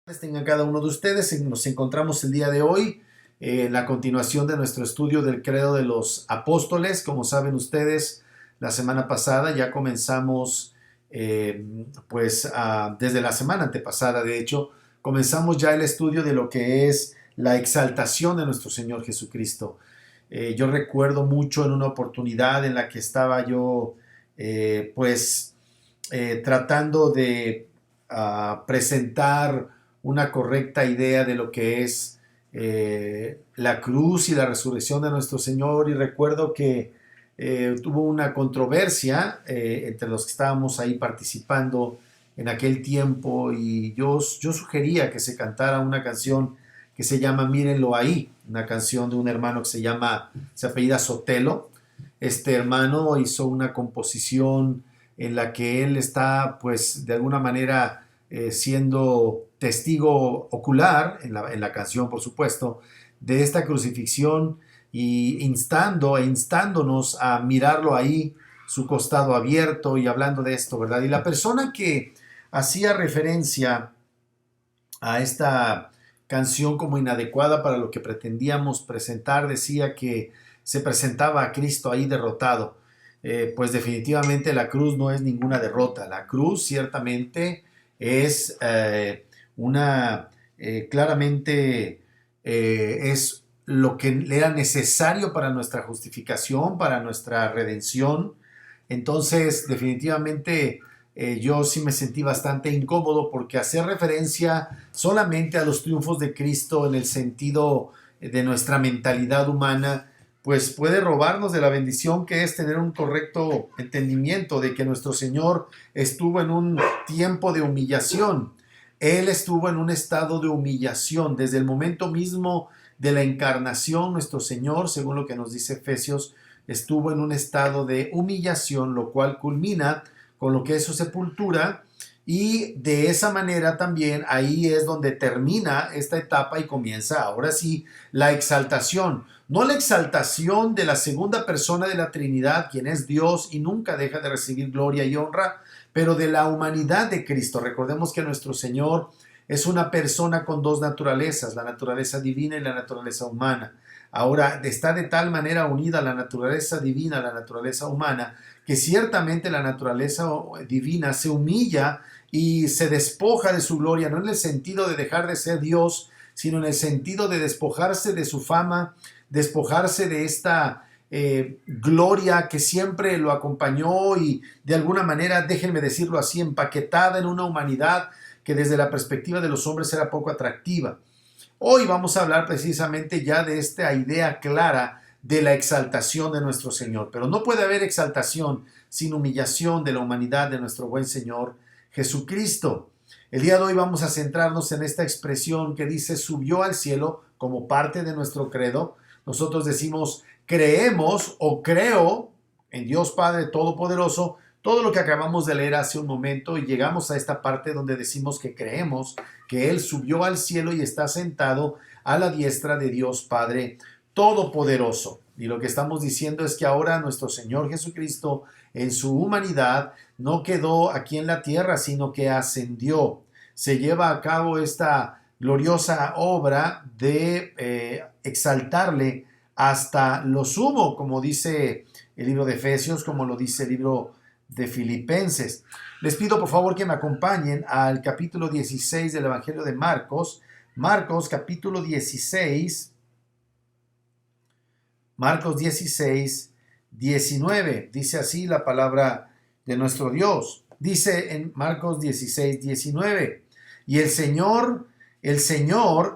Tengan cada uno de ustedes. Nos encontramos el día de hoy en la continuación de nuestro estudio del Credo de los Apóstoles. Como saben ustedes, la semana pasada ya comenzamos, desde la semana antepasada, de hecho, comenzamos ya el estudio de lo que es la exaltación de nuestro Señor Jesucristo. Yo recuerdo mucho en una oportunidad en la que estaba yo, tratando de presentar una correcta idea de lo que es la cruz y la resurrección de nuestro Señor, y recuerdo que tuvo una controversia entre los que estábamos ahí participando en aquel tiempo, y yo sugería que se cantara una canción que se llama Mírenlo ahí, una canción de un hermano que se apellida Sotelo. Este hermano hizo una composición en la que él está, pues, de alguna manera siendo testigo ocular, en la canción, por supuesto, de esta crucifixión, y instándonos a mirarlo ahí, su costado abierto, y hablando de esto, ¿verdad? Y la persona que hacía referencia a esta canción como inadecuada para lo que pretendíamos presentar decía que se presentaba a Cristo ahí derrotado. Pues definitivamente la cruz no es ninguna derrota. La cruz ciertamente es claramente es lo que era necesario para nuestra justificación, para nuestra redención. Entonces, definitivamente, yo sí me sentí bastante incómodo, porque hacer referencia solamente a los triunfos de Cristo en el sentido de nuestra mentalidad humana, pues puede robarnos de la bendición que es tener un correcto entendimiento de que nuestro Señor estuvo en un tiempo de humillación. Él estuvo en un estado de humillación desde el momento mismo de la encarnación. Nuestro Señor, según lo que nos dice Efesios, estuvo en un estado de humillación, lo cual culmina con lo que es su sepultura, y de esa manera también ahí es donde termina esta etapa y comienza ahora sí la exaltación. No la exaltación de la segunda persona de la Trinidad, quien es Dios y nunca deja de recibir gloria y honra, pero de la humanidad de Cristo. Recordemos que nuestro Señor es una persona con dos naturalezas, la naturaleza divina y la naturaleza humana. Ahora, está de tal manera unida la naturaleza divina a la naturaleza humana, que ciertamente la naturaleza divina se humilla y se despoja de su gloria, no en el sentido de dejar de ser Dios, sino en el sentido de despojarse de su fama, despojarse de esta gloria que siempre lo acompañó, y de alguna manera, déjenme decirlo así, empaquetada en una humanidad que desde la perspectiva de los hombres era poco atractiva. Hoy vamos a hablar precisamente ya de esta idea clara de la exaltación de nuestro Señor. Pero no puede haber exaltación sin humillación de la humanidad de nuestro buen Señor Jesucristo. El día de hoy vamos a centrarnos en esta expresión que dice subió al cielo como parte de nuestro credo. Nosotros decimos creemos o creo en Dios Padre Todopoderoso, todo lo que acabamos de leer hace un momento, y llegamos a esta parte donde decimos que creemos que Él subió al cielo y está sentado a la diestra de Dios Padre Todopoderoso. Y lo que estamos diciendo es que ahora nuestro Señor Jesucristo, en su humanidad, no quedó aquí en la tierra, sino que ascendió. Se lleva a cabo esta gloriosa obra de exaltarle hasta lo sumo, como dice el libro de Efesios, como lo dice el libro de Filipenses. Les pido por favor que me acompañen al capítulo 16 del Evangelio de Marcos. Marcos capítulo 16, Marcos 16, 19. Dice así la palabra de nuestro Dios. Dice en Marcos 16, 19. Y el Señor,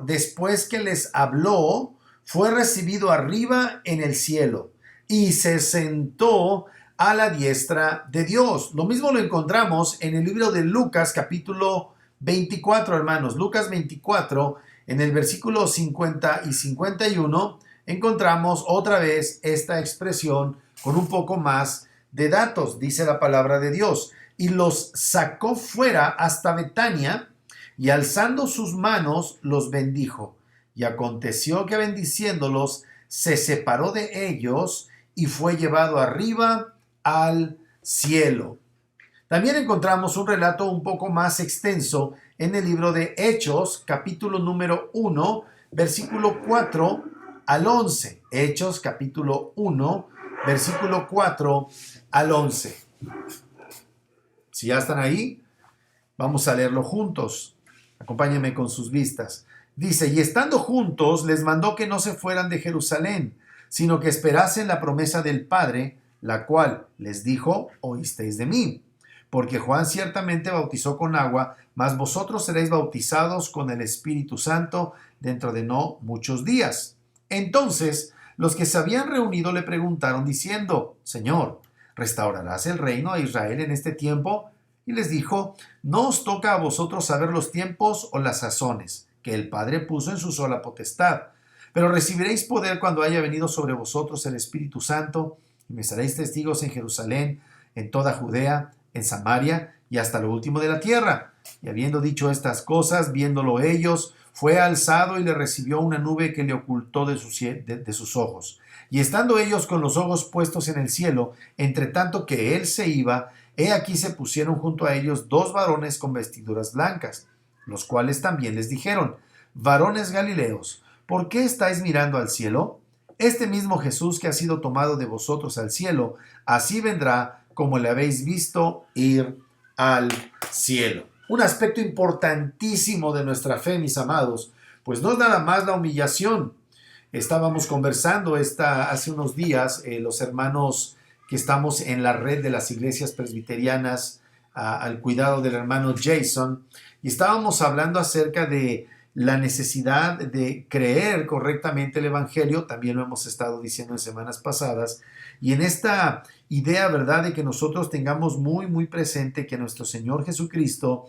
después que les habló, fue recibido arriba en el cielo y se sentó a la diestra de Dios. Lo mismo lo encontramos en el libro de Lucas capítulo 24, hermanos. Lucas 24, en el versículo 50 y 51, encontramos otra vez esta expresión con un poco más de datos. Dice la palabra de Dios: y los sacó fuera hasta Betania, y alzando sus manos los bendijo. Y aconteció que bendiciéndolos se separó de ellos y fue llevado arriba al cielo. También encontramos un relato un poco más extenso en el libro de Hechos, capítulo número 1, versículo 4 al 11. Hechos, capítulo 1, versículo 4 al 11. Si ya están ahí, vamos a leerlo juntos. Acompáñenme con sus vistas. Dice, y estando juntos, les mandó que no se fueran de Jerusalén, sino que esperasen la promesa del Padre, la cual les dijo, oísteis de mí. Porque Juan ciertamente bautizó con agua, mas vosotros seréis bautizados con el Espíritu Santo dentro de no muchos días. Entonces, los que se habían reunido le preguntaron diciendo, Señor, ¿restaurarás el reino a Israel en este tiempo? Y les dijo, no os toca a vosotros saber los tiempos o las sazones, que el Padre puso en su sola potestad. Pero recibiréis poder cuando haya venido sobre vosotros el Espíritu Santo, y me seréis testigos en Jerusalén, en toda Judea, en Samaria y hasta lo último de la tierra. Y habiendo dicho estas cosas, viéndolo ellos, fue alzado y le recibió una nube que le ocultó de sus ojos. Y estando ellos con los ojos puestos en el cielo, entre tanto que él se iba, he aquí se pusieron junto a ellos dos varones con vestiduras blancas, los cuales también les dijeron, varones Galileos, ¿por qué estáis mirando al cielo? Este mismo Jesús que ha sido tomado de vosotros al cielo, así vendrá como le habéis visto ir al cielo. Un aspecto importantísimo de nuestra fe, mis amados, pues no es nada más la humillación. Estábamos conversando hace unos días, los hermanos que estamos en la red de las iglesias presbiterianas, al cuidado del hermano Jason, y estábamos hablando acerca de la necesidad de creer correctamente el Evangelio, también lo hemos estado diciendo en semanas pasadas, y en esta idea, ¿verdad?, de que nosotros tengamos muy, muy presente que nuestro Señor Jesucristo,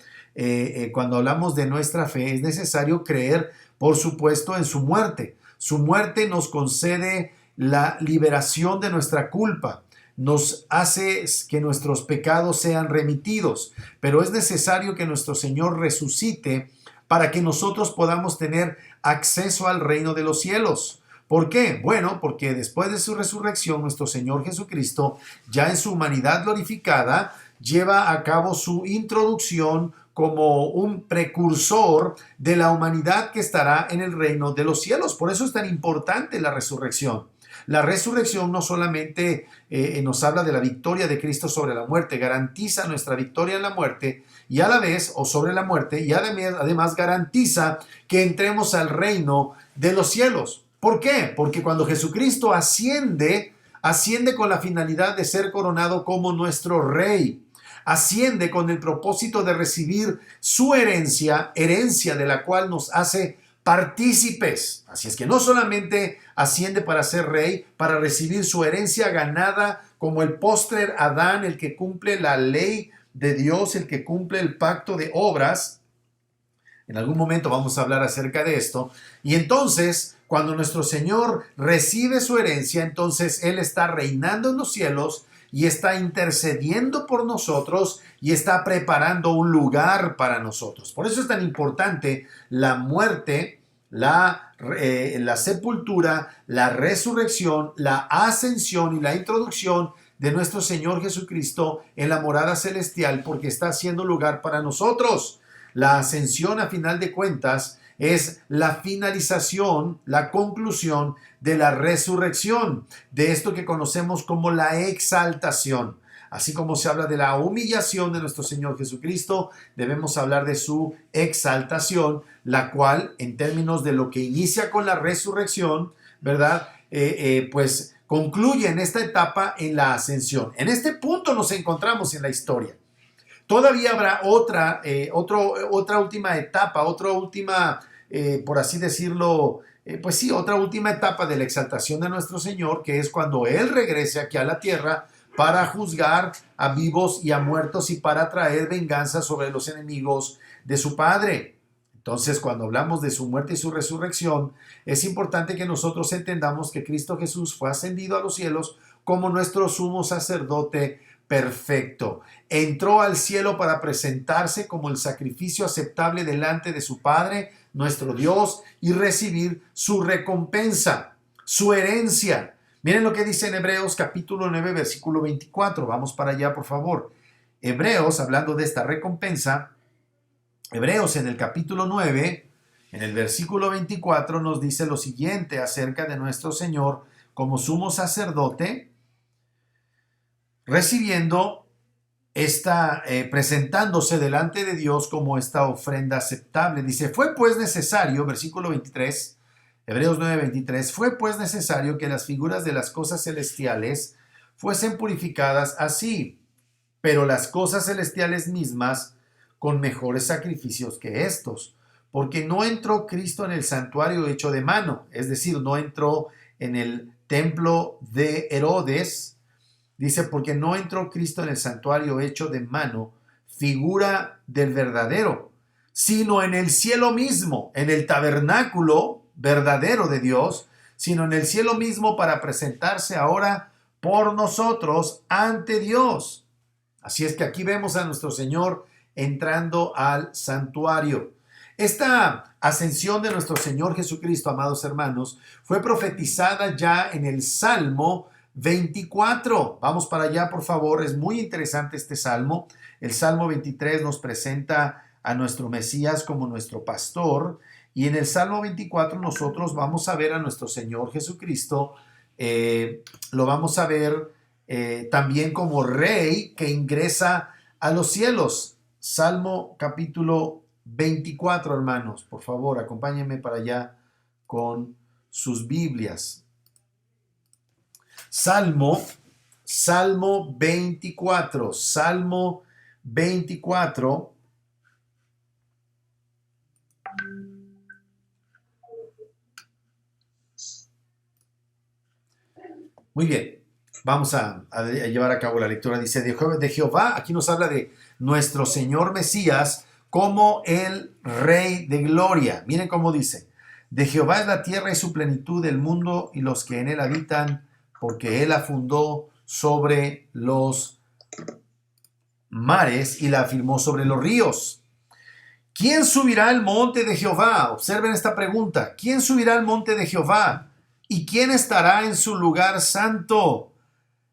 cuando hablamos de nuestra fe, es necesario creer, por supuesto, en su muerte. Su muerte nos concede la liberación de nuestra culpa, nos hace que nuestros pecados sean remitidos, pero es necesario que nuestro Señor resucite para que nosotros podamos tener acceso al reino de los cielos. ¿Por qué? Bueno, porque después de su resurrección, nuestro Señor Jesucristo, ya en su humanidad glorificada, lleva a cabo su introducción como un precursor de la humanidad que estará en el reino de los cielos. Por eso es tan importante la resurrección. La resurrección no solamente nos habla de la victoria de Cristo sobre la muerte, garantiza nuestra victoria en la muerte y a la vez, o sobre la muerte, y además garantiza que entremos al reino de los cielos. ¿Por qué? Porque cuando Jesucristo asciende con la finalidad de ser coronado como nuestro Rey. Asciende con el propósito de recibir su herencia de la cual nos hace partícipes. Así es que no solamente asciende para ser rey, para recibir su herencia ganada como el postrer Adán, el que cumple la ley de Dios, el que cumple el pacto de obras. En algún momento vamos a hablar acerca de esto. Y entonces, cuando nuestro Señor recibe su herencia, entonces Él está reinando en los cielos y está intercediendo por nosotros y está preparando un lugar para nosotros. Por eso es tan importante la muerte, la sepultura, la resurrección, la ascensión y la introducción de nuestro Señor Jesucristo en la morada celestial, porque está haciendo lugar para nosotros. La ascensión, a final de cuentas, es la finalización, la conclusión de la resurrección, de esto que conocemos como la exaltación. Así como se habla de la humillación de nuestro Señor Jesucristo, debemos hablar de su exaltación, la cual, en términos de lo que inicia con la resurrección, ¿verdad? Pues concluye en esta etapa en la ascensión. En este punto nos encontramos en la historia. Todavía habrá otra última etapa, otra última, por así decirlo, pues sí, otra última etapa de la exaltación de nuestro Señor, que es cuando Él regrese aquí a la tierra para juzgar a vivos y a muertos y para traer venganza sobre los enemigos de su Padre. Entonces, cuando hablamos de su muerte y su resurrección, es importante que nosotros entendamos que Cristo Jesús fue ascendido a los cielos como nuestro sumo sacerdote perfecto. Entró al cielo para presentarse como el sacrificio aceptable delante de su Padre, nuestro Dios, y recibir su recompensa, su herencia. Miren lo que dice en Hebreos capítulo 9, versículo 24. Vamos para allá, por favor. Hebreos, hablando de esta recompensa, Hebreos en el capítulo 9, en el versículo 24, nos dice lo siguiente acerca de nuestro Señor como sumo sacerdote, recibiendo presentándose delante de Dios como esta ofrenda aceptable. Dice, fue pues necesario, versículo 23, Hebreos 9:23, fue pues necesario que las figuras de las cosas celestiales fuesen purificadas así, pero las cosas celestiales mismas con mejores sacrificios que estos, porque no entró Cristo en el santuario hecho de mano, es decir, no entró en el templo de Herodes. Dice, porque no entró Cristo en el santuario hecho de mano, figura del verdadero, sino en el cielo mismo, en el tabernáculo verdadero de Dios, sino en el cielo mismo para presentarse ahora por nosotros ante Dios. Así es que aquí vemos a nuestro Señor entrando al santuario. Esta ascensión de nuestro Señor Jesucristo, amados hermanos, fue profetizada ya en el Salmo 24. Vamos para allá, por favor. Es muy interesante este salmo. El Salmo 23 nos presenta a nuestro Mesías como nuestro pastor. Y en el Salmo 24 nosotros vamos a ver a nuestro Señor Jesucristo. Lo vamos a ver también como Rey que ingresa a los cielos. Salmo capítulo 24, hermanos. Por favor, acompáñenme para allá con sus Biblias. Salmo 24, Salmo 24. Muy bien, vamos a llevar a cabo la lectura. Dice, de Jehová, aquí nos habla de nuestro Señor Mesías como el Rey de Gloria. Miren cómo dice, de Jehová es la tierra y su plenitud, el mundo y los que en él habitan, porque él la fundó sobre los mares y la afirmó sobre los ríos. ¿Quién subirá al monte de Jehová? Observen esta pregunta. ¿Quién subirá al monte de Jehová? ¿Y quién estará en su lugar santo?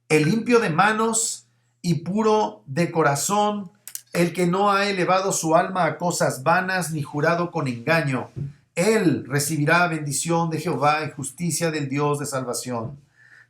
El limpio de manos y puro de corazón, el que no ha elevado su alma a cosas vanas ni jurado con engaño. Él recibirá bendición de Jehová y justicia del Dios de salvación.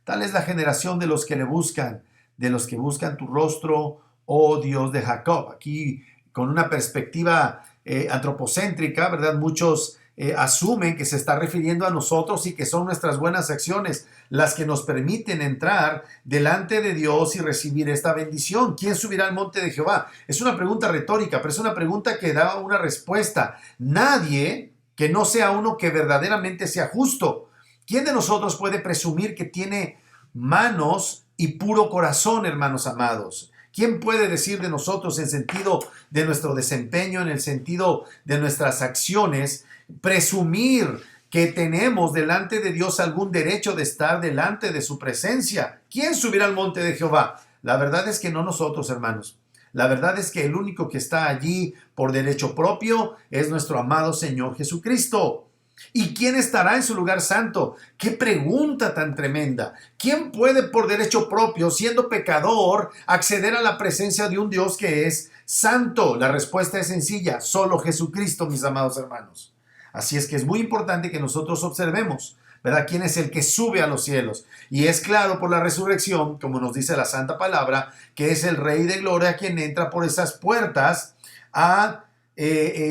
Tal es la generación de los que le buscan, de los que buscan tu rostro, oh Dios de Jacob. Aquí con una perspectiva antropocéntrica, ¿verdad? Muchos asumen que se está refiriendo a nosotros y que son nuestras buenas acciones las que nos permiten entrar delante de Dios y recibir esta bendición. ¿Quién subirá al monte de Jehová? Es una pregunta retórica, pero es una pregunta que da una respuesta. Nadie que no sea uno que verdaderamente sea justo. ¿Quién de nosotros puede presumir que tiene manos y puro corazón, hermanos amados? ¿Quién puede decir de nosotros en sentido de nuestro desempeño, en el sentido de nuestras acciones, presumir que tenemos delante de Dios algún derecho de estar delante de su presencia? ¿Quién subirá al monte de Jehová? La verdad es que no nosotros, hermanos. La verdad es que el único que está allí por derecho propio es nuestro amado Señor Jesucristo. ¿Y quién estará en su lugar santo? ¡Qué pregunta tan tremenda! ¿Quién puede por derecho propio, siendo pecador, acceder a la presencia de un Dios que es santo? La respuesta es sencilla, solo Jesucristo, mis amados hermanos. Así es que es muy importante que nosotros observemos, ¿verdad?, quién es el que sube a los cielos. Y es claro por la resurrección, como nos dice la Santa Palabra, que es el Rey de Gloria quien entra por esas puertas a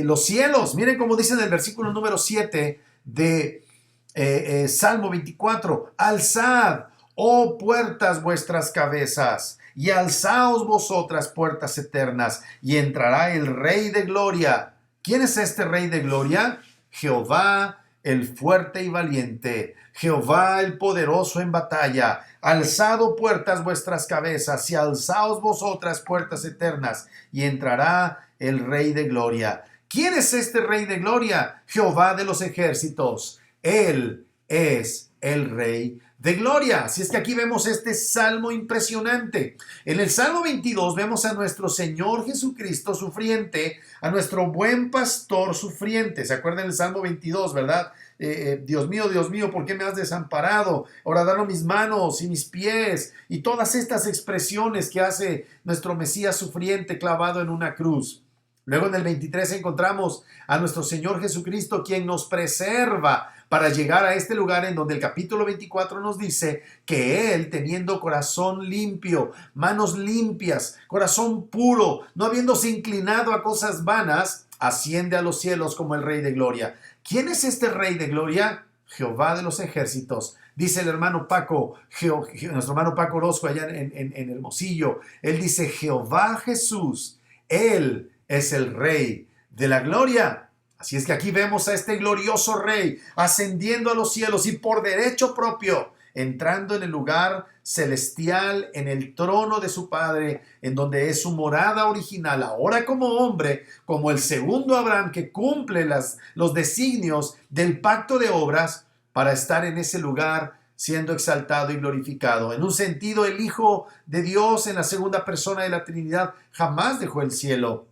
los cielos. Miren cómo dice en el versículo número 7 de Salmo 24, alzad, oh puertas, vuestras cabezas, y alzaos vosotras puertas eternas, y entrará el Rey de Gloria. ¿Quién es este Rey de Gloria? Jehová el fuerte y valiente, Jehová el poderoso en batalla. Alzado puertas vuestras cabezas y alzaos vosotras puertas eternas, y entrará el Rey de Gloria. ¿Quién es este Rey de Gloria? Jehová de los ejércitos. Él es el Rey de gloria. Así es que aquí vemos este salmo impresionante. En el Salmo 22 vemos a nuestro Señor Jesucristo sufriente, a nuestro buen pastor sufriente. ¿Se acuerdan del Salmo 22, verdad? Dios mío, ¿por qué me has desamparado? Horadano mis manos y mis pies. Y todas estas expresiones que hace nuestro Mesías sufriente clavado en una cruz. Luego en el 23 encontramos a nuestro Señor Jesucristo, quien nos preserva para llegar a este lugar en donde el capítulo 24 nos dice que Él, teniendo corazón limpio, manos limpias, corazón puro, no habiéndose inclinado a cosas vanas, asciende a los cielos como el Rey de gloria. ¿Quién es este Rey de gloria? Jehová de los ejércitos. Dice el hermano Paco, nuestro hermano Paco Orozco allá en Hermosillo, él dice: Jehová Jesús, Él es el Rey de la gloria. Así es que aquí vemos a este glorioso Rey ascendiendo a los cielos y por derecho propio entrando en el lugar celestial, en el trono de su Padre, en donde es su morada original, ahora como hombre, como el segundo Abraham que cumple los designios del pacto de obras para estar en ese lugar siendo exaltado y glorificado. En un sentido, el Hijo de Dios en la segunda persona de la Trinidad jamás dejó el cielo.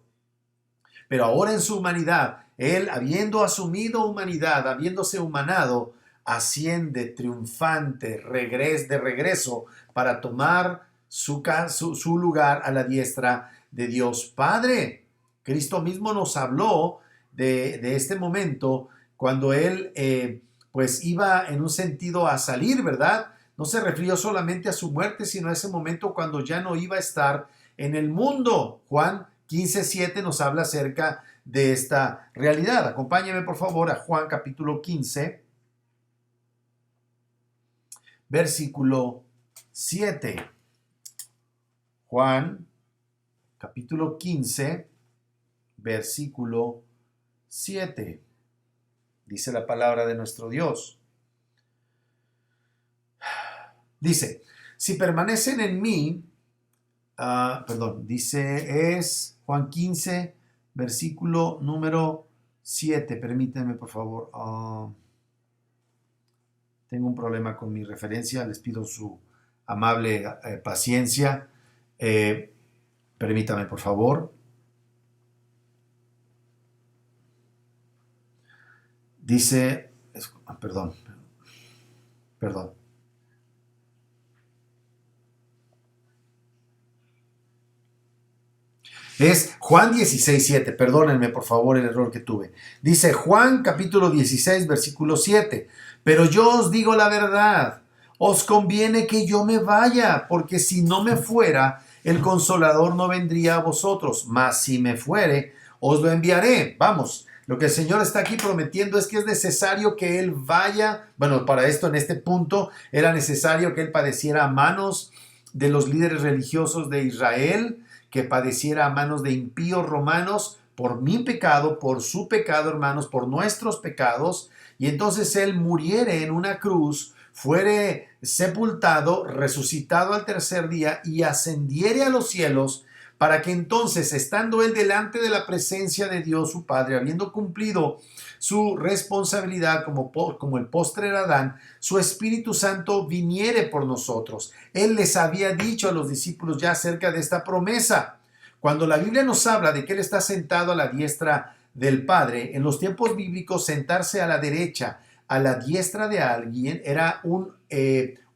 Pero ahora en su humanidad, Él, habiendo asumido humanidad, habiéndose humanado, asciende triunfante de regreso para tomar su lugar a la diestra de Dios Padre. Cristo mismo nos habló de este momento cuando Él pues iba en un sentido a salir, ¿verdad? No se refirió solamente a su muerte, sino a ese momento cuando ya no iba a estar en el mundo. Juan 15:7 nos habla acerca de esta realidad. Acompáñenme por favor a Juan capítulo 15, versículo 7. Juan capítulo 15, versículo 7. Dice la palabra de nuestro Dios. Dice: si permanecen en mí, es Juan 15, versículo número 7. Permítanme, por favor. Tengo un problema con mi referencia. Les pido su amable paciencia. Permítame, por favor. Dice, perdón. Es Juan 16:7. Perdónenme, por favor, el error que tuve. Dice Juan capítulo 16, versículo 7. Pero yo os digo la verdad, os conviene que yo me vaya, porque si no me fuera, el Consolador no vendría a vosotros, mas si me fuere, os lo enviaré. Vamos, lo que el Señor está aquí prometiendo es que es necesario que Él vaya. Bueno, para esto, en este punto, era necesario que Él padeciera a manos de los líderes religiosos de Israel, que padeciera a manos de impíos romanos por mi pecado, por su pecado, hermanos, por nuestros pecados, y entonces Él muriere en una cruz, fuere sepultado, resucitado al tercer día y ascendiere a los cielos, para que entonces, estando Él delante de la presencia de Dios su Padre, habiendo cumplido su responsabilidad como el postrer Adán, su Espíritu Santo viniere por nosotros. Él les había dicho a los discípulos ya acerca de esta promesa. Cuando la Biblia nos habla de que Él está sentado a la diestra del Padre, en los tiempos bíblicos sentarse a la derecha, a la diestra de alguien, era un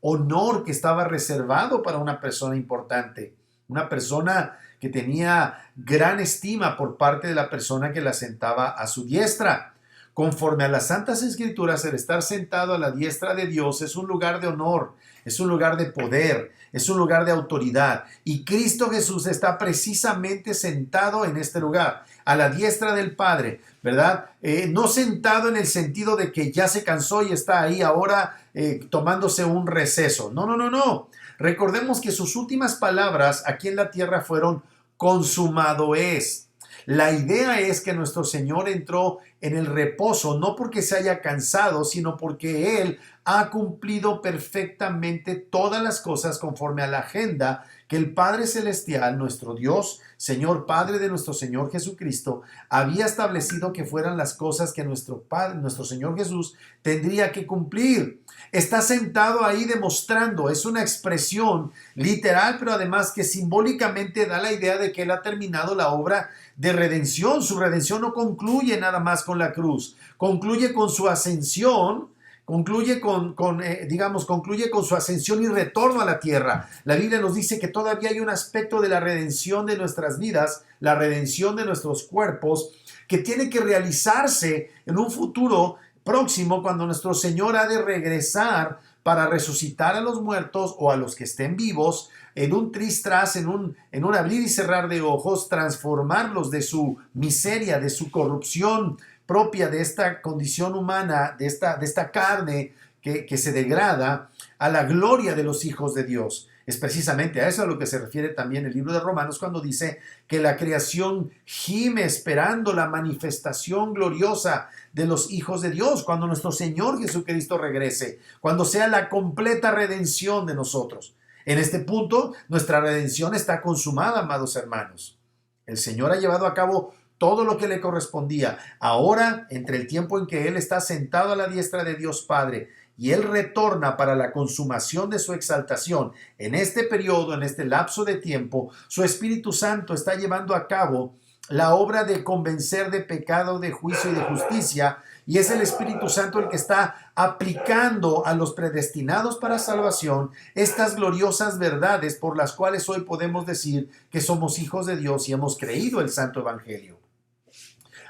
honor que estaba reservado para una persona importante, una persona que tenía gran estima por parte de la persona que la sentaba a su diestra. Conforme a las Santas Escrituras, el estar sentado a la diestra de Dios es un lugar de honor, es un lugar de poder, es un lugar de autoridad. Y Cristo Jesús está precisamente sentado en este lugar, a la diestra del Padre, ¿verdad? No sentado en el sentido de que ya se cansó y está ahí ahora tomándose un receso. No. Recordemos que sus últimas palabras aquí en la tierra fueron: consumado es. La idea es que nuestro Señor entró en el reposo, no porque se haya cansado, sino porque Él ha cumplido perfectamente todas las cosas conforme a la agenda que el Padre Celestial, nuestro Dios, Señor Padre de nuestro Señor Jesucristo, había establecido que fueran las cosas que nuestro Padre, nuestro Señor Jesús, tendría que cumplir. Está sentado ahí demostrando, es una expresión literal, pero además que simbólicamente da la idea de que Él ha terminado la obra de redención. Su redención no concluye nada más con la cruz, concluye con su ascensión, concluye concluye con su ascensión y retorno a la tierra. La Biblia nos dice que todavía hay un aspecto de la redención de nuestras vidas, la redención de nuestros cuerpos, que tiene que realizarse en un futuro próximo, cuando nuestro Señor ha de regresar para resucitar a los muertos o a los que estén vivos, en un tris-tras, en un abrir y cerrar de ojos, transformarlos de su miseria, de su corrupción propia, de esta condición humana, de esta carne que se degrada, a la gloria de los hijos de Dios. Es precisamente a eso a lo que se refiere también el libro de Romanos, cuando dice que la creación gime esperando la manifestación gloriosa de los hijos de Dios, cuando nuestro Señor Jesucristo regrese, cuando sea la completa redención de nosotros. En este punto, nuestra redención está consumada, amados hermanos. El Señor ha llevado a cabo todo lo que le correspondía. Ahora, entre el tiempo en que Él está sentado a la diestra de Dios Padre y Él retorna para la consumación de su exaltación, en este periodo, en este lapso de tiempo, su Espíritu Santo está llevando a cabo la obra de convencer de pecado, de juicio y de justicia, y es el Espíritu Santo el que está aplicando a los predestinados para salvación estas gloriosas verdades por las cuales hoy podemos decir que somos hijos de Dios y hemos creído el Santo Evangelio.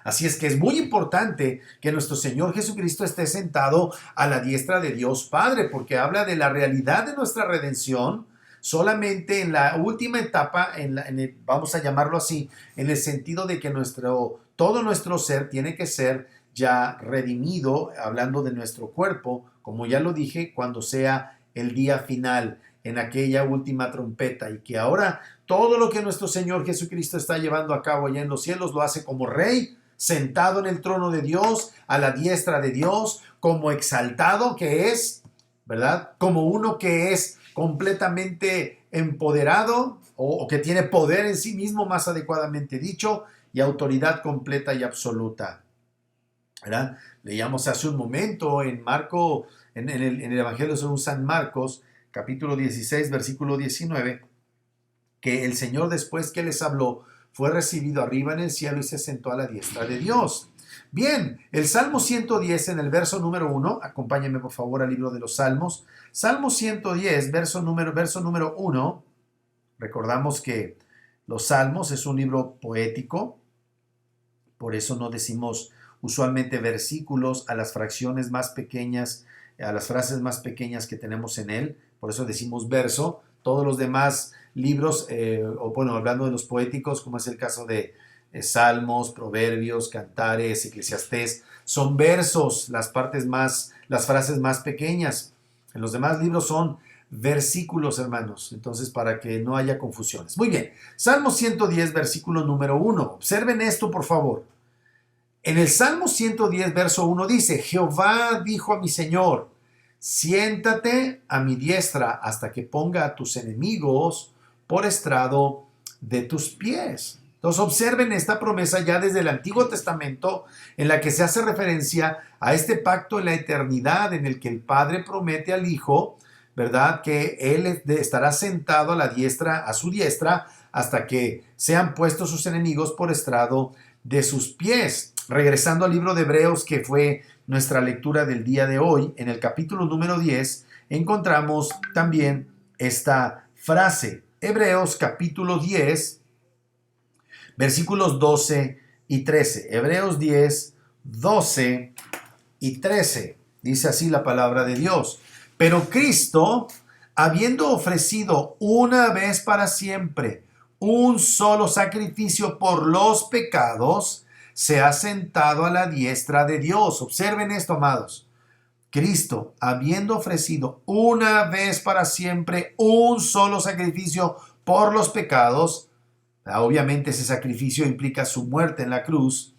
Así es que es muy importante que nuestro Señor Jesucristo esté sentado a la diestra de Dios Padre, porque habla de la realidad de nuestra redención solamente en la última etapa, vamos a llamarlo así, en el sentido de que todo nuestro ser tiene que ser ya redimido, hablando de nuestro cuerpo, como ya lo dije, cuando sea el día final, en aquella última trompeta, y que ahora todo lo que nuestro Señor Jesucristo está llevando a cabo allá en los cielos lo hace como Rey, sentado en el trono de Dios, a la diestra de Dios, como exaltado que es, ¿verdad? Como uno que es completamente empoderado o que tiene poder en sí mismo, más adecuadamente dicho, y autoridad completa y absoluta, ¿verdad? Leíamos hace un momento en el Evangelio según San Marcos, capítulo 16, versículo 19, que el Señor, después que les habló, fue recibido arriba en el cielo y se sentó a la diestra de Dios. Bien, el Salmo 110 en el verso número 1, acompáñenme por favor al libro de los Salmos. Salmo 110, verso número 1, recordamos que los Salmos es un libro poético, por eso no decimos usualmente versículos a las fracciones más pequeñas, a las frases más pequeñas que tenemos en él, por eso decimos verso. Todos los demás libros, hablando de los poéticos, como es el caso de Salmos, Proverbios, Cantares, Eclesiastés, son versos, las frases más pequeñas. En los demás libros son versículos, hermanos, entonces para que no haya confusiones. Muy bien, Salmo 110, versículo número 1. Observen esto, por favor. En el Salmo 110, verso 1 dice: Jehová dijo a mi Señor, siéntate a mi diestra hasta que ponga a tus enemigos por estrado de tus pies. Entonces observen esta promesa ya desde el Antiguo Testamento, en la que se hace referencia a este pacto en la eternidad, en el que el Padre promete al Hijo, ¿verdad?, que Él estará sentado a su diestra, hasta que sean puestos sus enemigos por estrado de sus pies. Regresando al libro de Hebreos, que fue nuestra lectura del día de hoy, en el capítulo número 10, encontramos también esta frase. Hebreos capítulo 10, versículos 12 y 13. Hebreos 10, 12 y 13. Dice así la palabra de Dios. Pero Cristo, habiendo ofrecido una vez para siempre un solo sacrificio por los pecados, se ha sentado a la diestra de Dios. Observen esto, amados. Cristo, habiendo ofrecido una vez para siempre un solo sacrificio por los pecados, obviamente ese sacrificio implica su muerte en la cruz,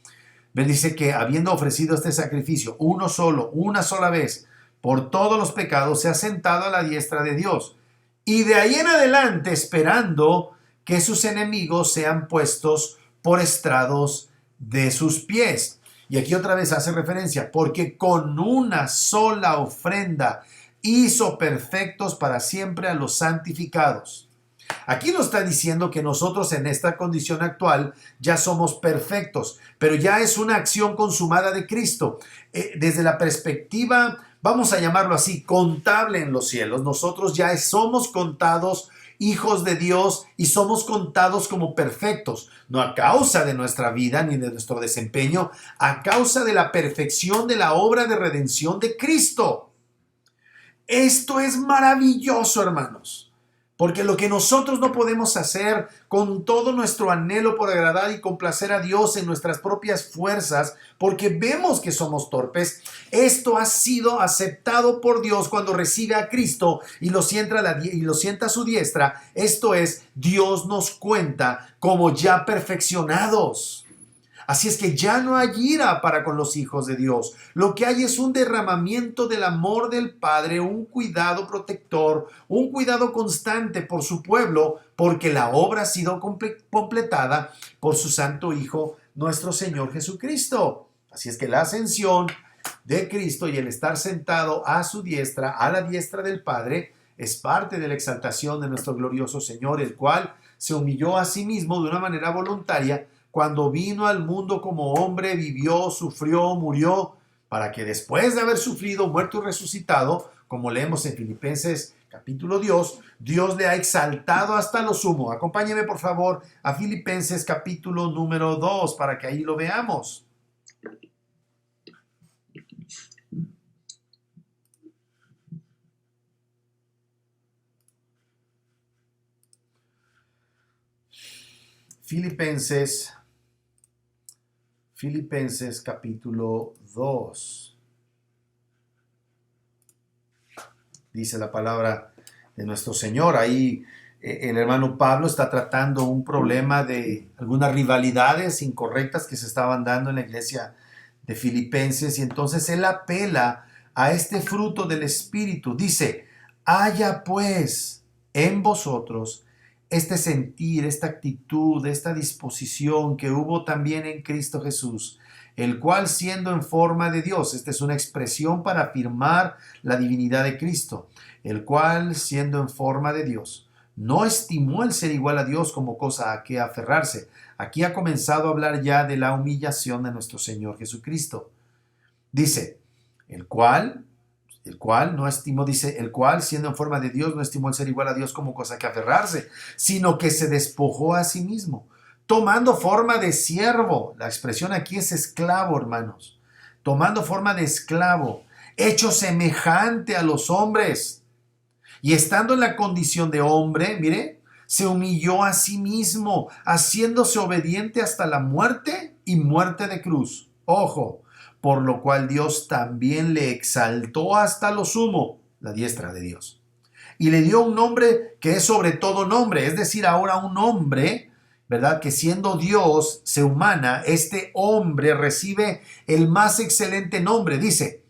dice que habiendo ofrecido este sacrificio una sola vez por todos los pecados, se ha sentado a la diestra de Dios. y de ahí en adelante esperando que sus enemigos sean puestos por estrados de sus pies. Y aquí otra vez hace referencia, porque con una sola ofrenda hizo perfectos para siempre a los santificados. Aquí nos está diciendo que nosotros en esta condición actual ya somos perfectos, pero ya es una acción consumada de Cristo. Desde la perspectiva, vamos a llamarlo así, contable en los cielos, nosotros ya somos contados hijos de Dios y somos contados como perfectos, no a causa de nuestra vida ni de nuestro desempeño, a causa de la perfección de la obra de redención de Cristo. Esto es maravilloso, hermanos. Porque lo que nosotros no podemos hacer con todo nuestro anhelo por agradar y complacer a Dios en nuestras propias fuerzas, porque vemos que somos torpes, esto ha sido aceptado por Dios cuando recibe a Cristo y lo sienta a su diestra. Esto es, Dios nos cuenta como ya perfeccionados. Así es que ya no hay ira para con los hijos de Dios. Lo que hay es un derramamiento del amor del Padre, un cuidado protector, un cuidado constante por su pueblo, porque la obra ha sido completada por su Santo Hijo, nuestro Señor Jesucristo. Así es que la ascensión de Cristo y el estar sentado a su diestra, a la diestra del Padre, es parte de la exaltación de nuestro glorioso Señor, el cual se humilló a sí mismo de una manera voluntaria cuando vino al mundo como hombre, vivió, sufrió, murió, para que después de haber sufrido, muerto y resucitado, como leemos en Filipenses capítulo 2, Dios le ha exaltado hasta lo sumo. Acompáñeme por favor a Filipenses capítulo número 2 para que ahí lo veamos. Filipenses capítulo 2. Dice la palabra de nuestro Señor. Ahí el hermano Pablo está tratando un problema de algunas rivalidades incorrectas que se estaban dando en la iglesia de Filipenses, y entonces él apela a este fruto del Espíritu. Dice, haya pues en vosotros este sentir, esta actitud, esta disposición que hubo también en Cristo Jesús, el cual siendo en forma de Dios, esta es una expresión para afirmar la divinidad de Cristo, el cual siendo en forma de Dios, no estimó el ser igual a Dios como cosa a que aferrarse. Aquí ha comenzado a hablar ya de la humillación de nuestro Señor Jesucristo. Dice, el cual no estimó, dice, el cual siendo en forma de Dios no estimó el ser igual a Dios como cosa que aferrarse, sino que se despojó a sí mismo, tomando forma de siervo. La expresión aquí es esclavo, hermanos. Tomando forma de esclavo, hecho semejante a los hombres. Y estando en la condición de hombre, mire, se humilló a sí mismo, haciéndose obediente hasta la muerte y muerte de cruz. Ojo, por lo cual Dios también le exaltó hasta lo sumo, la diestra de Dios. Y le dio un nombre que es sobre todo nombre, es decir, ahora un hombre, ¿verdad? Que siendo Dios se humana, este hombre recibe el más excelente nombre, dice.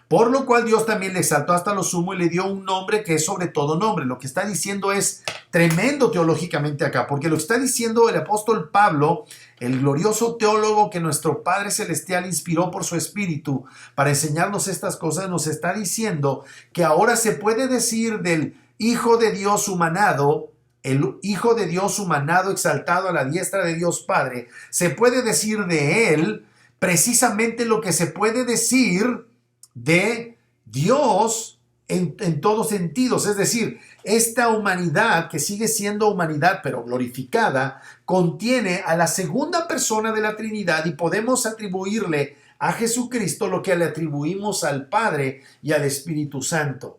Por lo cual Dios también le exaltó hasta lo sumo y le dio un nombre que es sobre todo nombre. Lo que está diciendo es tremendo teológicamente acá, porque lo que está diciendo el apóstol Pablo, el glorioso teólogo que nuestro Padre Celestial inspiró por su Espíritu para enseñarnos estas cosas, nos está diciendo que ahora se puede decir del Hijo de Dios humanado, el Hijo de Dios humanado exaltado a la diestra de Dios Padre, se puede decir de él precisamente lo que se puede decir de Dios en todos sentidos. Es decir, esta humanidad que sigue siendo humanidad pero glorificada, contiene a la segunda persona de la Trinidad y podemos atribuirle a Jesucristo lo que le atribuimos al Padre y al Espíritu Santo.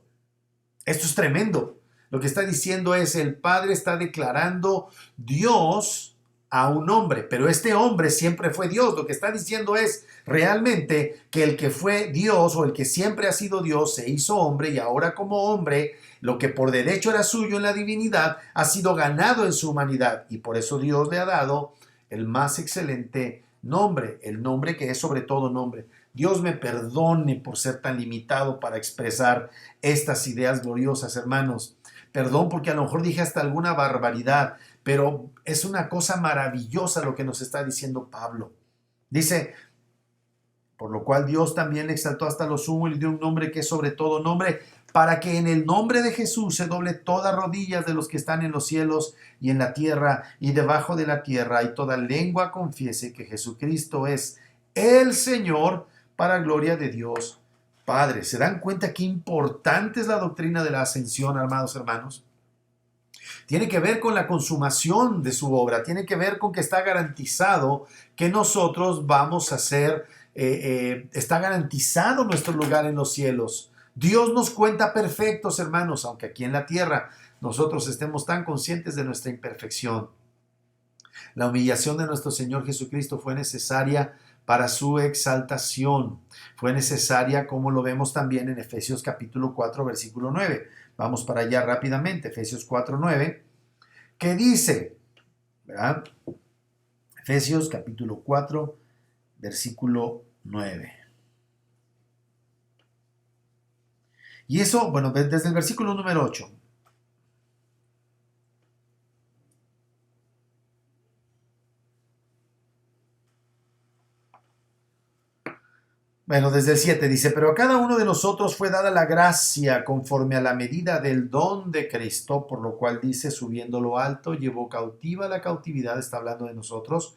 Esto es tremendo. Lo que está diciendo es el Padre está declarando Dios a un hombre, pero este hombre siempre fue Dios. Lo que está diciendo es realmente que el que fue Dios o el que siempre ha sido Dios se hizo hombre y ahora como hombre lo que por derecho era suyo en la divinidad ha sido ganado en su humanidad y por eso Dios le ha dado el más excelente nombre, el nombre que es sobre todo nombre. Dios me perdone por ser tan limitado para expresar estas ideas gloriosas, hermanos. Perdón porque a lo mejor dije hasta alguna barbaridad, pero es una cosa maravillosa lo que nos está diciendo Pablo. Dice, por lo cual Dios también le exaltó hasta lo sumo y le dio un nombre que es sobre todo nombre, para que en el nombre de Jesús se doble toda rodillas de los que están en los cielos y en la tierra y debajo de la tierra, y toda lengua confiese que Jesucristo es el Señor, para gloria de Dios Padre. ¿Se dan cuenta qué importante es la doctrina de la ascensión, amados hermanos? Tiene que ver con la consumación de su obra, tiene que ver con que está garantizado que nosotros vamos a ser, está garantizado nuestro lugar en los cielos. Dios nos cuenta perfectos, hermanos, aunque aquí en la tierra nosotros estemos tan conscientes de nuestra imperfección. La humillación de nuestro Señor Jesucristo fue necesaria para su exaltación. Fue necesaria, como lo vemos también en Efesios capítulo 4, versículo 9. Vamos para allá rápidamente, Efesios 4, 9, que dice, ¿verdad? Efesios capítulo 4, versículo 9. Y eso, bueno, desde el versículo número 8. Bueno, desde el 7 dice, pero a cada uno de nosotros fue dada la gracia conforme a la medida del don de Cristo, por lo cual dice, subiendo lo alto, llevó cautiva la cautividad, está hablando de nosotros,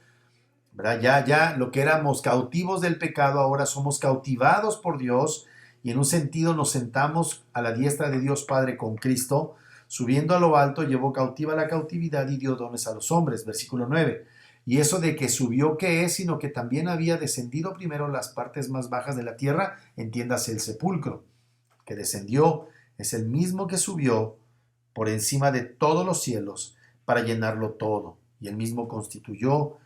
¿verdad? Ya, lo que éramos cautivos del pecado, ahora somos cautivados por Dios, y en un sentido nos sentamos a la diestra de Dios Padre con Cristo, subiendo a lo alto, llevó cautiva la cautividad y dio dones a los hombres, versículo 9. Y eso de que subió, ¿qué es? Sino que también había descendido primero las partes más bajas de la tierra, entiéndase el sepulcro. Que descendió es el mismo que subió por encima de todos los cielos para llenarlo todo. Y el mismo constituyó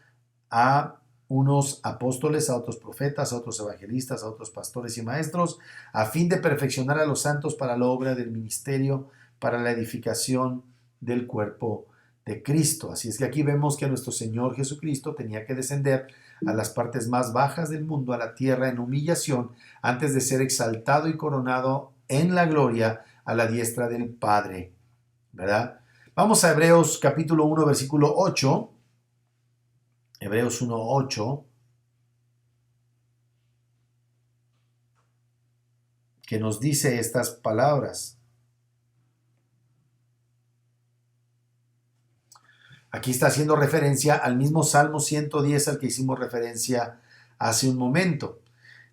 a unos apóstoles, a otros profetas, a otros evangelistas, a otros pastores y maestros, a fin de perfeccionar a los santos para la obra del ministerio, para la edificación del cuerpo de Cristo. Así es que aquí vemos que nuestro Señor Jesucristo tenía que descender a las partes más bajas del mundo, a la tierra, en humillación, antes de ser exaltado y coronado en la gloria a la diestra del Padre, ¿verdad? Vamos a Hebreos capítulo 1, versículo 8. Hebreos 1, 8, que nos dice estas palabras. Aquí está haciendo referencia al mismo Salmo 110 al que hicimos referencia hace un momento.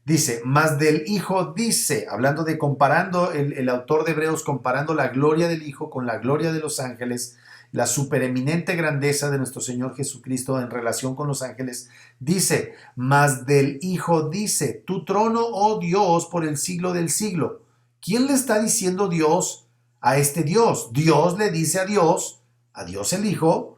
Dice, mas del Hijo dice, hablando de comparando, el autor de Hebreos comparando la gloria del Hijo con la gloria de los ángeles, la supereminente grandeza de nuestro Señor Jesucristo en relación con los ángeles, dice, mas del Hijo dice, tu trono, oh Dios, por el siglo del siglo. ¿Quién le está diciendo Dios a este Dios? Dios le dice a Dios el Hijo,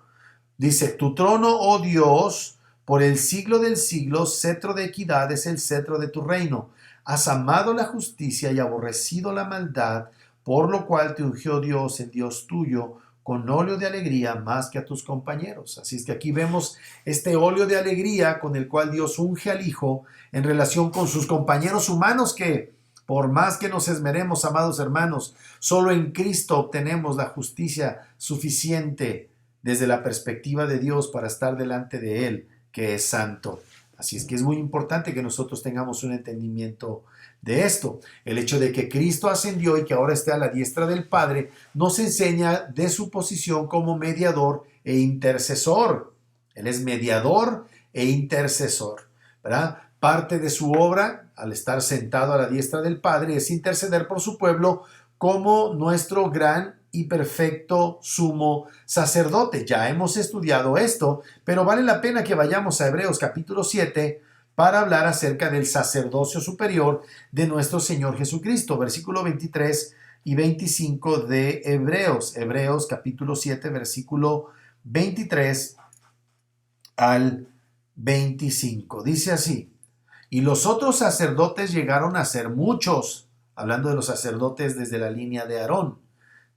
dice, tu trono, oh Dios, por el siglo del siglo, cetro de equidad es el cetro de tu reino. Has amado la justicia y aborrecido la maldad, por lo cual te ungió Dios, el Dios tuyo, con óleo de alegría más que a tus compañeros. Así es que aquí vemos este óleo de alegría con el cual Dios unge al Hijo en relación con sus compañeros humanos que, por más que nos esmeremos, amados hermanos, solo en Cristo obtenemos la justicia suficiente desde la perspectiva de Dios para estar delante de Él, que es santo. Así es que es muy importante que nosotros tengamos un entendimiento de esto. El hecho de que Cristo ascendió y que ahora esté a la diestra del Padre nos enseña de su posición como mediador e intercesor. Él es mediador e intercesor, ¿verdad? Parte de su obra, al estar sentado a la diestra del Padre, es interceder por su pueblo como nuestro gran y perfecto sumo sacerdote. Ya hemos estudiado esto, pero vale la pena que vayamos a Hebreos capítulo 7 para hablar acerca del sacerdocio superior de nuestro Señor Jesucristo. Versículo 23 y 25 de Hebreos. Hebreos capítulo 7, versículo 23 al 25. Dice así, y los otros sacerdotes llegaron a ser muchos, hablando de los sacerdotes desde la línea de Aarón,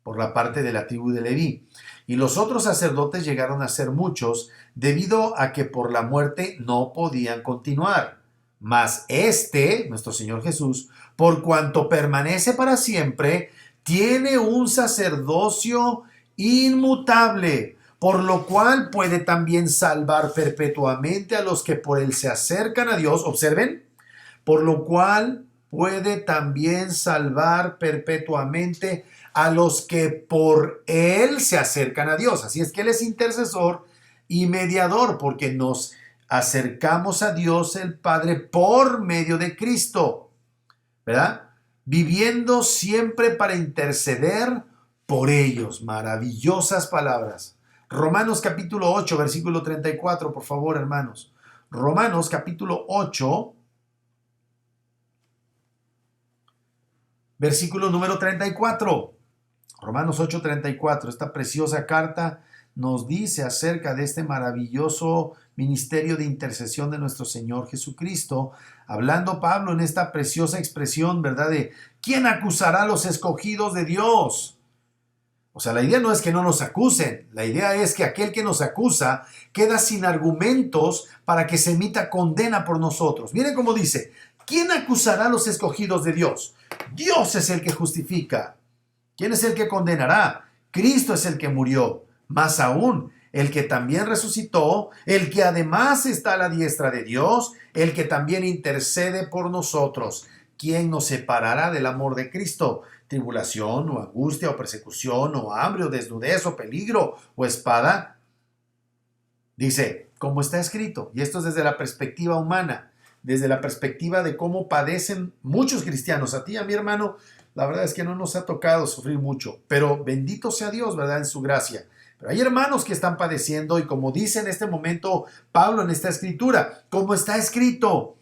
por la parte de la tribu de Leví. Y los otros sacerdotes llegaron a ser muchos, debido a que por la muerte no podían continuar. Mas nuestro Señor Jesús, por cuanto permanece para siempre, tiene un sacerdocio inmutable, por lo cual puede también salvar perpetuamente a los que por él se acercan a Dios. Observen, por lo cual puede también salvar perpetuamente a los que por él se acercan a Dios. Así es que él es intercesor y mediador, porque nos acercamos a Dios el Padre por medio de Cristo, ¿verdad? Viviendo siempre para interceder por ellos. Maravillosas palabras. Romanos capítulo 8, versículo 34, por favor, hermanos. Romanos capítulo 8, versículo número 34. Romanos 8:34, esta preciosa carta nos dice acerca de este maravilloso ministerio de intercesión de nuestro Señor Jesucristo, hablando Pablo en esta preciosa expresión, ¿verdad? De ¿quién acusará a los escogidos de Dios? O sea, la idea no es que no nos acusen, la idea es que aquel que nos acusa queda sin argumentos para que se emita condena por nosotros. Miren cómo dice, ¿quién acusará a los escogidos de Dios? Dios es el que justifica. ¿Quién es el que condenará? Cristo es el que murió. Más aún, el que también resucitó, el que además está a la diestra de Dios, el que también intercede por nosotros. ¿Quién nos separará del amor de Cristo? ¿Tribulación o angustia o persecución o hambre o desnudez o peligro o espada? Dice, como está escrito, y esto es desde la perspectiva humana, desde la perspectiva de cómo padecen muchos cristianos. A ti y a mi hermano, la verdad es que no nos ha tocado sufrir mucho, pero bendito sea Dios, ¿verdad? En su gracia. Pero hay hermanos que están padeciendo y como dice en este momento Pablo en esta escritura, como está escrito,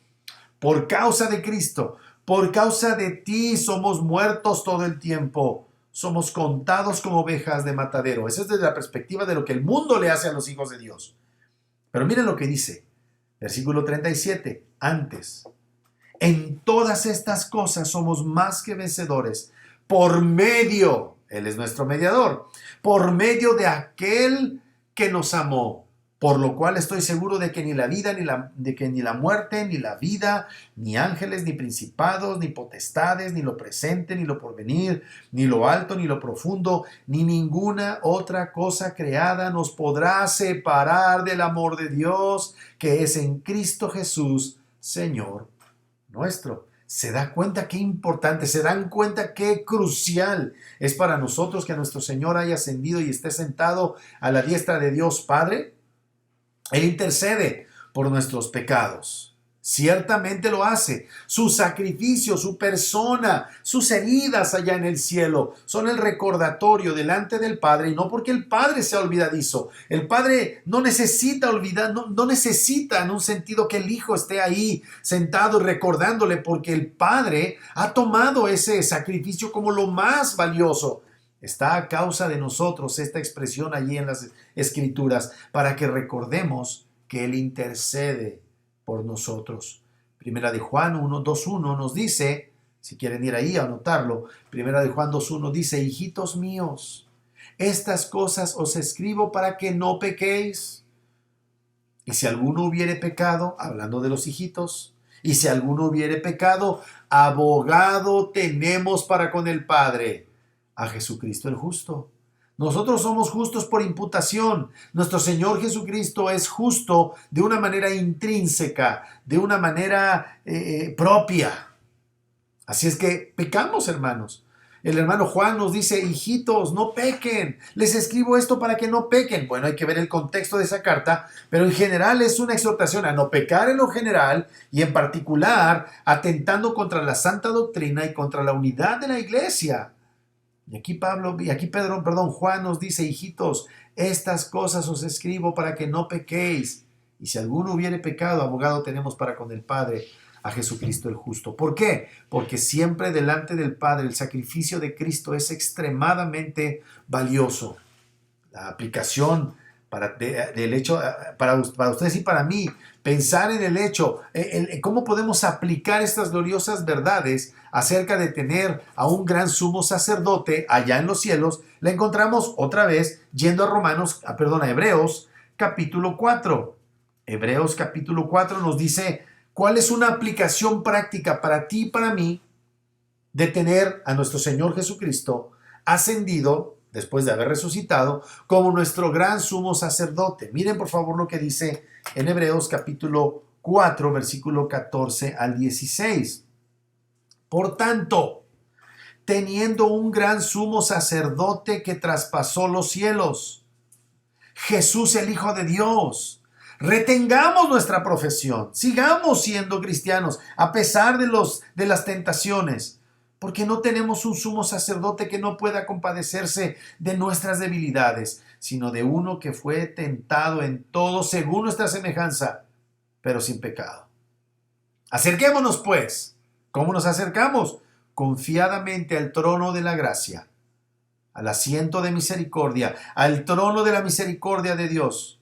por causa de Cristo, por causa de ti somos muertos todo el tiempo, somos contados como ovejas de matadero. Esa es desde la perspectiva de lo que el mundo le hace a los hijos de Dios. Pero miren lo que dice, versículo 37, antes. En todas estas cosas somos más que vencedores por medio, Él es nuestro mediador, por medio de aquel que nos amó, por lo cual estoy seguro de que ni la vida, ni la muerte, ni la vida, ni ángeles, ni principados, ni potestades, ni lo presente, ni lo porvenir, ni lo alto, ni lo profundo, ni ninguna otra cosa creada nos podrá separar del amor de Dios que es en Cristo Jesús, Señor nuestro. ¿Se da cuenta qué importante? ¿Se dan cuenta qué crucial es para nosotros que nuestro Señor haya ascendido y esté sentado a la diestra de Dios Padre? Él intercede por nuestros pecados. Ciertamente lo hace. Su sacrificio, su persona, sus heridas allá en el cielo son el recordatorio delante del Padre, y no porque el Padre sea olvidadizo. El Padre no necesita olvidar, no necesita en un sentido que el Hijo esté ahí sentado y recordándole, porque el Padre ha tomado ese sacrificio como lo más valioso. Está a causa de nosotros esta expresión allí en las Escrituras, para que recordemos que Él intercede por nosotros. Primera de Juan 2:1 nos dice, si quieren ir ahí a anotarlo, Primera de Juan 2:1 dice, hijitos míos, estas cosas os escribo para que no pequéis. Y si alguno hubiere pecado, hablando de los hijitos, y si alguno hubiere pecado, abogado tenemos para con el Padre, a Jesucristo el justo. Nosotros somos justos por imputación. Nuestro Señor Jesucristo es justo de una manera intrínseca, de una manera propia. Así es que pecamos, hermanos. El hermano Juan nos dice, hijitos, no pequen. Les escribo esto para que no pequen. Bueno, hay que ver el contexto de esa carta, pero en general es una exhortación a no pecar en lo general y en particular atentando contra la santa doctrina y contra la unidad de la iglesia. Y aquí Juan nos dice, hijitos, estas cosas os escribo para que no pequéis. Y si alguno hubiere pecado, abogado tenemos para con el Padre, a Jesucristo el justo. ¿Por qué? Porque siempre delante del Padre el sacrificio de Cristo es extremadamente valioso. La aplicación del hecho, para ustedes y para mí, pensar en el hecho, cómo podemos aplicar estas gloriosas verdades acerca de tener a un gran sumo sacerdote allá en los cielos, la encontramos otra vez yendo a Hebreos capítulo 4. Hebreos capítulo 4 nos dice cuál es una aplicación práctica para ti y para mí de tener a nuestro Señor Jesucristo ascendido, después de haber resucitado, como nuestro gran sumo sacerdote. Miren por favor lo que dice en Hebreos capítulo 4, versículo 14 al 16. Por tanto, teniendo un gran sumo sacerdote que traspasó los cielos, Jesús el Hijo de Dios, retengamos nuestra profesión, sigamos siendo cristianos a pesar de las tentaciones, porque no tenemos un sumo sacerdote que no pueda compadecerse de nuestras debilidades, sino de uno que fue tentado en todo según nuestra semejanza, pero sin pecado. Acerquémonos pues. ¿Cómo nos acercamos? Confiadamente al trono de la gracia, al asiento de misericordia, al trono de la misericordia de Dios,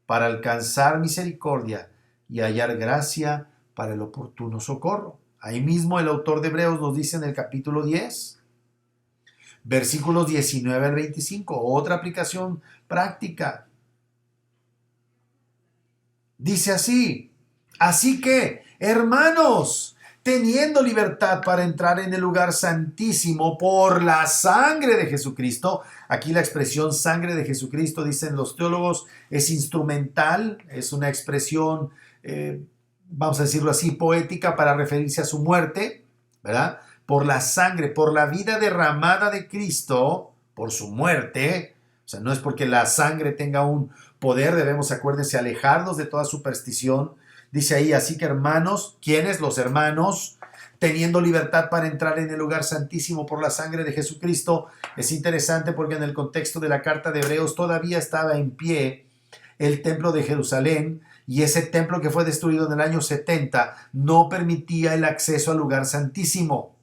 para alcanzar misericordia y hallar gracia para el oportuno socorro. Ahí mismo el autor de Hebreos nos dice en el capítulo 10, versículos 19 al 25, otra aplicación práctica. Dice así que, hermanos, teniendo libertad para entrar en el lugar santísimo por la sangre de Jesucristo. Aquí la expresión sangre de Jesucristo, dicen los teólogos, es instrumental, es una expresión, vamos a decirlo así, poética para referirse a su muerte, ¿verdad? Por la sangre, por la vida derramada de Cristo, por su muerte. O sea, no es porque la sangre tenga un poder, debemos, acuérdense, alejarnos de toda superstición. Dice ahí, así que hermanos, ¿quiénes? Los hermanos, teniendo libertad para entrar en el lugar santísimo por la sangre de Jesucristo. Es interesante porque en el contexto de la carta de Hebreos todavía estaba en pie el templo de Jerusalén, y ese templo que fue destruido en el año 70 no permitía el acceso al lugar santísimo.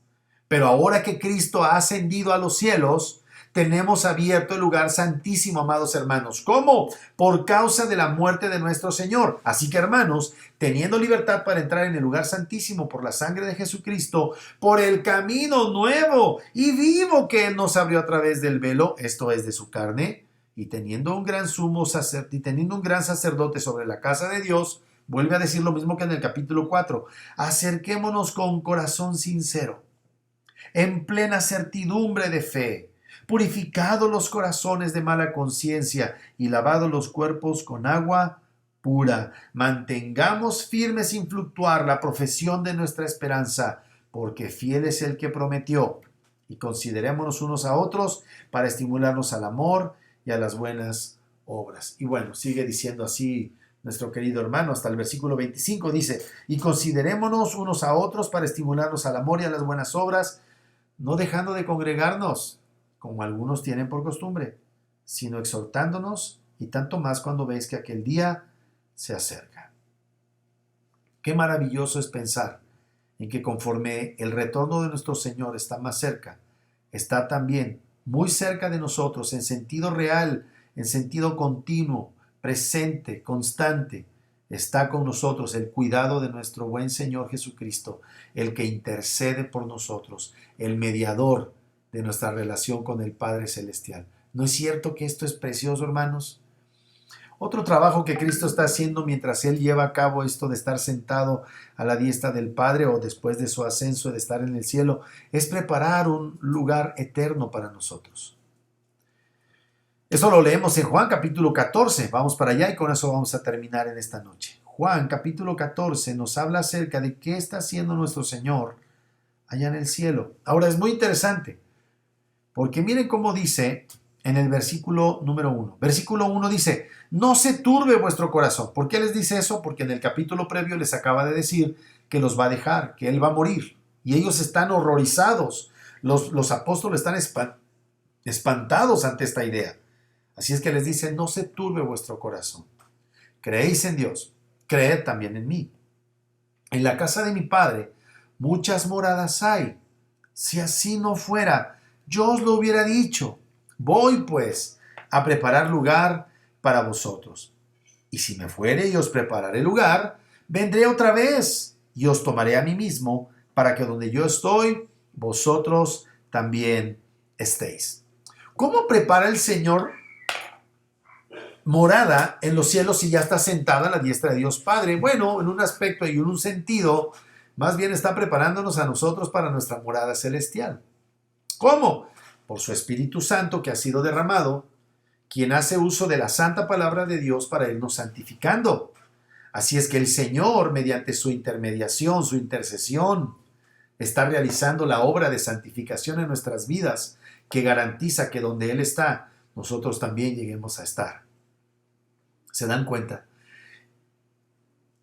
Pero ahora que Cristo ha ascendido a los cielos, tenemos abierto el lugar santísimo, amados hermanos. ¿Cómo? Por causa de la muerte de nuestro Señor. Así que, hermanos, teniendo libertad para entrar en el lugar santísimo por la sangre de Jesucristo, por el camino nuevo y vivo que Él nos abrió a través del velo, esto es de su carne, y teniendo un gran sacerdote sobre la casa de Dios, vuelve a decir lo mismo que en el capítulo 4, acerquémonos con corazón sincero, en plena certidumbre de fe, purificados los corazones de mala conciencia y lavados los cuerpos con agua pura. Mantengamos firme sin fluctuar la profesión de nuestra esperanza, porque fiel es el que prometió. Y considerémonos unos a otros para estimularnos al amor y a las buenas obras. Y bueno, sigue diciendo así nuestro querido hermano, hasta el versículo 25 dice, y considerémonos unos a otros para estimularnos al amor y a las buenas obras, no dejando de congregarnos, como algunos tienen por costumbre, sino exhortándonos, y tanto más cuando veis que aquel día se acerca. Qué maravilloso es pensar en que conforme el retorno de nuestro Señor está más cerca, está también muy cerca de nosotros en sentido real, en sentido continuo, presente, constante. Está con nosotros el cuidado de nuestro buen Señor Jesucristo, el que intercede por nosotros, el mediador de nuestra relación con el Padre Celestial. ¿No es cierto que esto es precioso, hermanos? Otro trabajo que Cristo está haciendo mientras Él lleva a cabo esto de estar sentado a la diestra del Padre o después de su ascenso de estar en el cielo, es preparar un lugar eterno para nosotros. Eso lo leemos en Juan capítulo 14. Vamos para allá y con eso vamos a terminar en esta noche. Juan capítulo 14 nos habla acerca de qué está haciendo nuestro Señor allá en el cielo. Ahora es muy interesante, porque miren cómo dice en el versículo número 1. Versículo 1 dice, no se turbe vuestro corazón. ¿Por qué les dice eso? Porque en el capítulo previo les acaba de decir que los va a dejar, que Él va a morir. Y ellos están horrorizados. Los apóstoles están espantados ante esta idea. Así es que les dice, no se turbe vuestro corazón. Creéis en Dios, creed también en mí. En la casa de mi Padre muchas moradas hay. Si así no fuera, yo os lo hubiera dicho. Voy pues a preparar lugar para vosotros. Y si me fuere y os prepararé lugar, vendré otra vez y os tomaré a mí mismo, para que donde yo estoy, vosotros también estéis. ¿Cómo prepara el Señor morada en los cielos si ya está sentada a la diestra de Dios Padre? Bueno, en un aspecto y en un sentido, Más bien está preparándonos a nosotros para nuestra morada celestial. ¿Cómo? Por su Espíritu Santo que ha sido derramado, quien hace uso de la santa palabra de Dios para irnos santificando. Así es que el Señor, mediante su intermediación, su intercesión, está realizando la obra de santificación en nuestras vidas, que garantiza que donde Él está, nosotros también lleguemos a estar. ¿Se dan cuenta?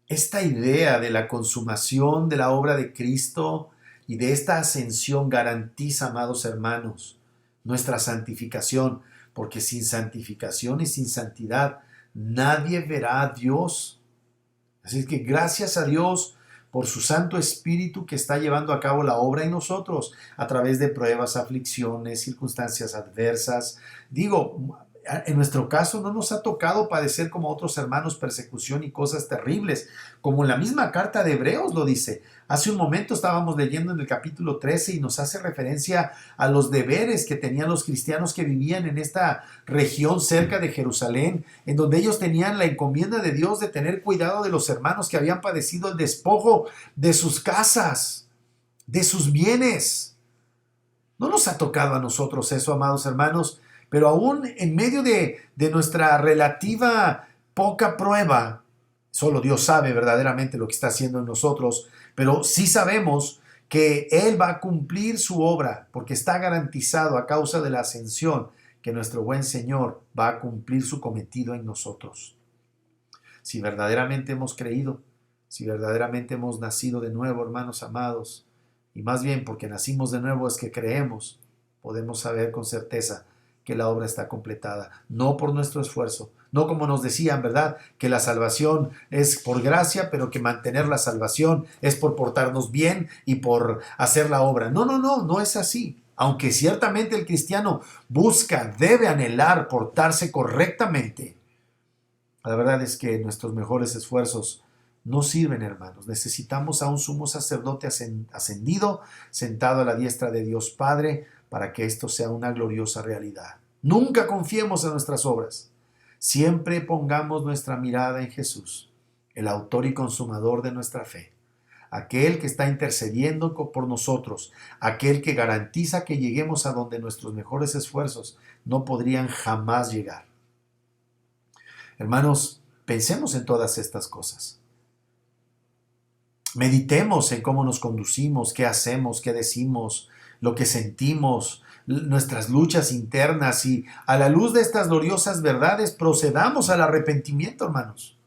Esta idea de la consumación de la obra de Cristo y de esta ascensión garantiza, amados hermanos, nuestra santificación, porque sin santificación y sin santidad nadie verá a Dios. Así que gracias a Dios por su Santo Espíritu que está llevando a cabo la obra en nosotros a través de pruebas, aflicciones, circunstancias adversas. Digo, en nuestro caso no nos ha tocado padecer como otros hermanos persecución y cosas terribles, como en la misma carta de Hebreos lo dice. Hace un momento estábamos leyendo en el capítulo 13 y nos hace referencia a los deberes que tenían los cristianos que vivían en esta región cerca de Jerusalén, en donde ellos tenían la encomienda de Dios de tener cuidado de los hermanos que habían padecido el despojo de sus casas, de sus bienes. No nos ha tocado a nosotros eso, amados hermanos, pero aún en medio de nuestra relativa poca prueba, solo Dios sabe verdaderamente lo que está haciendo en nosotros, pero sí sabemos que Él va a cumplir su obra, porque está garantizado a causa de la ascensión que nuestro buen Señor va a cumplir su cometido en nosotros. Si verdaderamente hemos creído, si verdaderamente hemos nacido de nuevo, hermanos amados, y más bien porque nacimos de nuevo es que creemos, podemos saber con certeza que la obra está completada, no por nuestro esfuerzo, no como nos decían, ¿verdad? Que la salvación es por gracia, pero que mantener la salvación es por portarnos bien y por hacer la obra. No, no, no, no es así. Aunque ciertamente el cristiano busca, debe anhelar portarse correctamente, la verdad es que nuestros mejores esfuerzos no sirven, hermanos. Necesitamos a un sumo sacerdote ascendido, sentado a la diestra de Dios Padre, para que esto sea una gloriosa realidad. Nunca confiemos en nuestras obras. Siempre pongamos nuestra mirada en Jesús, el autor y consumador de nuestra fe, aquel que está intercediendo por nosotros, aquel que garantiza que lleguemos a donde nuestros mejores esfuerzos no podrían jamás llegar. Hermanos, pensemos en todas estas cosas. Meditemos en cómo nos conducimos, qué hacemos, qué decimos, lo que sentimos, nuestras luchas internas, y a la luz de estas gloriosas verdades procedamos al arrepentimiento, hermanos.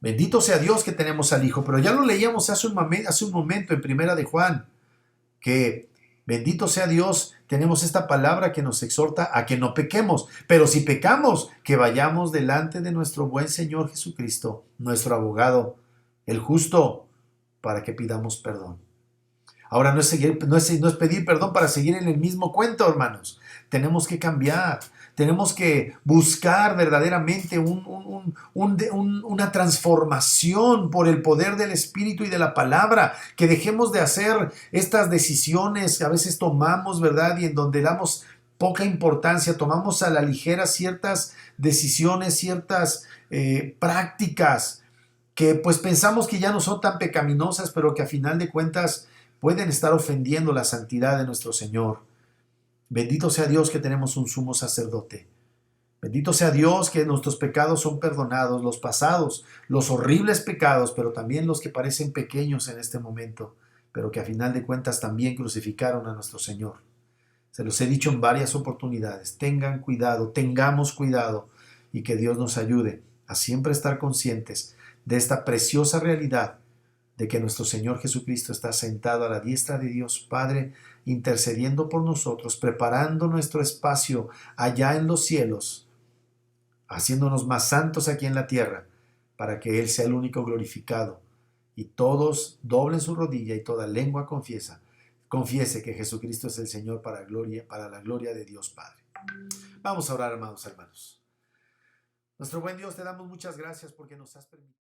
Bendito sea Dios que tenemos al Hijo, pero ya lo leíamos hace un momento en Primera de Juan, que bendito sea Dios, tenemos esta palabra que nos exhorta a que no pequemos, pero si pecamos, que vayamos delante de nuestro buen Señor Jesucristo, nuestro abogado, el justo, para que pidamos perdón. Ahora no es pedir perdón para seguir en el mismo cuento, hermanos. Tenemos que cambiar, tenemos que buscar verdaderamente una transformación por el poder del Espíritu y de la palabra, que dejemos de hacer estas decisiones que a veces tomamos, ¿verdad? Y en donde damos poca importancia, tomamos a la ligera ciertas decisiones, ciertas prácticas que pues pensamos que ya no son tan pecaminosas, pero que a final de cuentas pueden estar ofendiendo la santidad de nuestro Señor. Bendito sea Dios que tenemos un sumo sacerdote. Bendito sea Dios que nuestros pecados son perdonados, los pasados, los horribles pecados, pero también los que parecen pequeños en este momento, pero que a final de cuentas también crucificaron a nuestro Señor. Se los he dicho en varias oportunidades. Tengan cuidado, tengamos cuidado, y que Dios nos ayude a siempre estar conscientes de esta preciosa realidad de que nuestro Señor Jesucristo está sentado a la diestra de Dios Padre, intercediendo por nosotros, preparando nuestro espacio allá en los cielos, haciéndonos más santos aquí en la tierra, para que Él sea el único glorificado, y todos doblen su rodilla y toda lengua confiese que Jesucristo es el Señor para la gloria de Dios Padre. Vamos a orar, amados hermanos. Nuestro buen Dios, te damos muchas gracias porque nos has permitido.